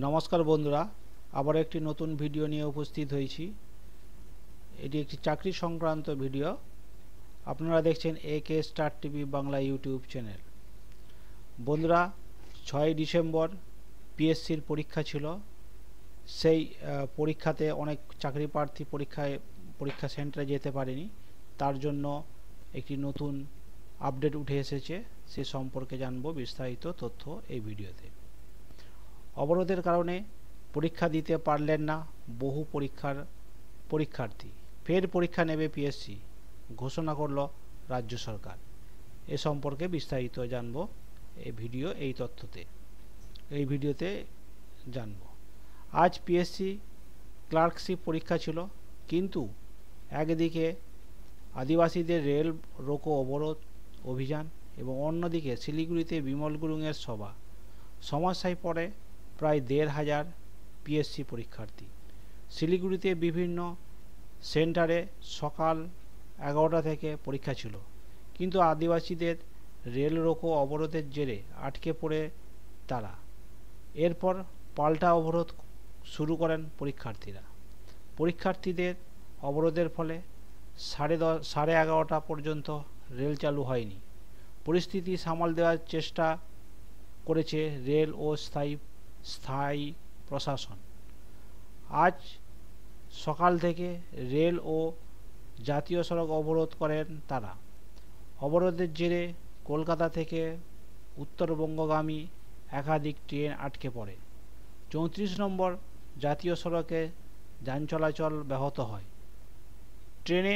নমস্কার বন্ধুরা, আবার একটি নতুন ভিডিও নিয়ে উপস্থিত হয়েছি। এটি একটি চাকরি সংক্রান্ত ভিডিও। আপনারা দেখছেন AK star TV Bangla YouTube channel. বন্ধুরা, 6ই ডিসেম্বর পিএসসির পরীক্ষা ছিল। সেই পরীক্ষাতে অনেক চাকরি প্রার্থী পরীক্ষা সেন্টারে যেতে পারেনি। তার জন্য একটি নতুন আপডেট উঠে এসেছে, সে সম্পর্কে জানবো বিস্তারিত তথ্য এই ভিডিওতে। অবরোধের কারণে পরীক্ষা দিতে পারলেন না বহু পরীক্ষার্থী। ফের পরীক্ষা নেবে পিএসসি, ঘোষণা করল রাজ্য সরকার। এ সম্পর্কে বিস্তারিত জানবো এই ভিডিওতে জানবো। আজ পিএসসি ক্লার্কশিপ পরীক্ষা ছিল, কিন্তু একদিকে আদিবাসীদের রেল রোকো অবরোধ অভিযান এবং অন্যদিকে শিলিগুড়িতে বিমল গুরুংয়ের সভা। সমস্যায় পড়ে প্রায় ১৫০০ পিএসসি পরীক্ষার্থী। শিলিগুড়িতে বিভিন্ন সেন্টারে সকাল 11টা থেকে পরীক্ষা ছিল, কিন্তু আদিবাসীদের রেল রোকো অবরোধের জেরে আটকে পড়ে তারা। এরপর পাল্টা অবরোধ শুরু করেন পরীক্ষার্থীরা। পরীক্ষার্থীদের অবরোধের ফলে 11:30 পর্যন্ত রেল চালু হয়নি। পরিস্থিতি সামাল দেওয়ার চেষ্টা করেছে রেল ও স্থায়ী প্রশাসন। আজ সকাল থেকে রেল ও জাতীয় সড়ক অবরোধ করেন তারা। অবরোধের জেরে কলকাতা থেকে উত্তরবঙ্গগামী একাধিক ট্রেন আটকে পড়ে। 34 নম্বর জাতীয় সড়কে যান চলাচল ব্যাহত হয়। ট্রেনে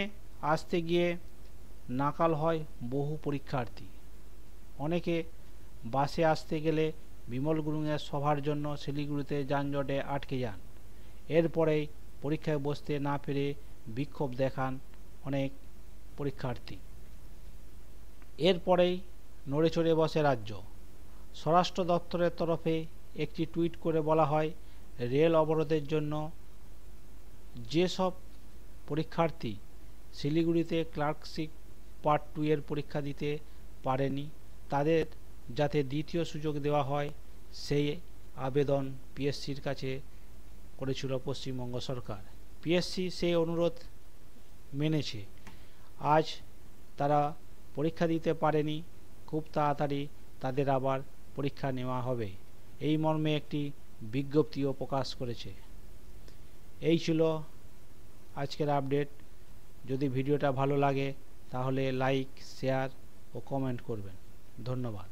আসতে গিয়ে নাকাল হয় বহু পরীক্ষার্থী। অনেকে বাসে আসতে গেলে বিমল গুরুংয়ের সভার জন্য শিলিগুড়িতে যানজটে আটকে যান। এরপরেই পরীক্ষায় বসতে না পেরে বিক্ষোভ দেখান অনেক পরীক্ষার্থী। এরপরেই নড়েচড়ে বসে রাজ্য। স্বরাষ্ট্র দপ্তরের তরফে একটি টুইট করে বলা হয়, রেল অবরোধের জন্য যেসব পরীক্ষার্থী শিলিগুড়িতে ক্লার্কশিপ পার্ট 2 এর পরীক্ষা দিতে পারেনি তাদের যাতে দ্বিতীয় সুযোগ দেওয়া হয়, সেই আবেদন পিএসসির কাছে করেছিল পশ্চিমবঙ্গ সরকার। পিএসসি সেই অনুরোধ মেনেছে। আজ তারা পরীক্ষা দিতে পারেনি, খুব তাড়াতাড়ি তাদের আবার পরীক্ষা নেওয়া হবে, এই মর্মে একটি বিজ্ঞপ্তিও প্রকাশ করেছে। এই ছিল আজকের আপডেট। যদি ভিডিওটা ভালো লাগে তাহলে লাইক, শেয়ার ও কমেন্ট করবেন। ধন্যবাদ।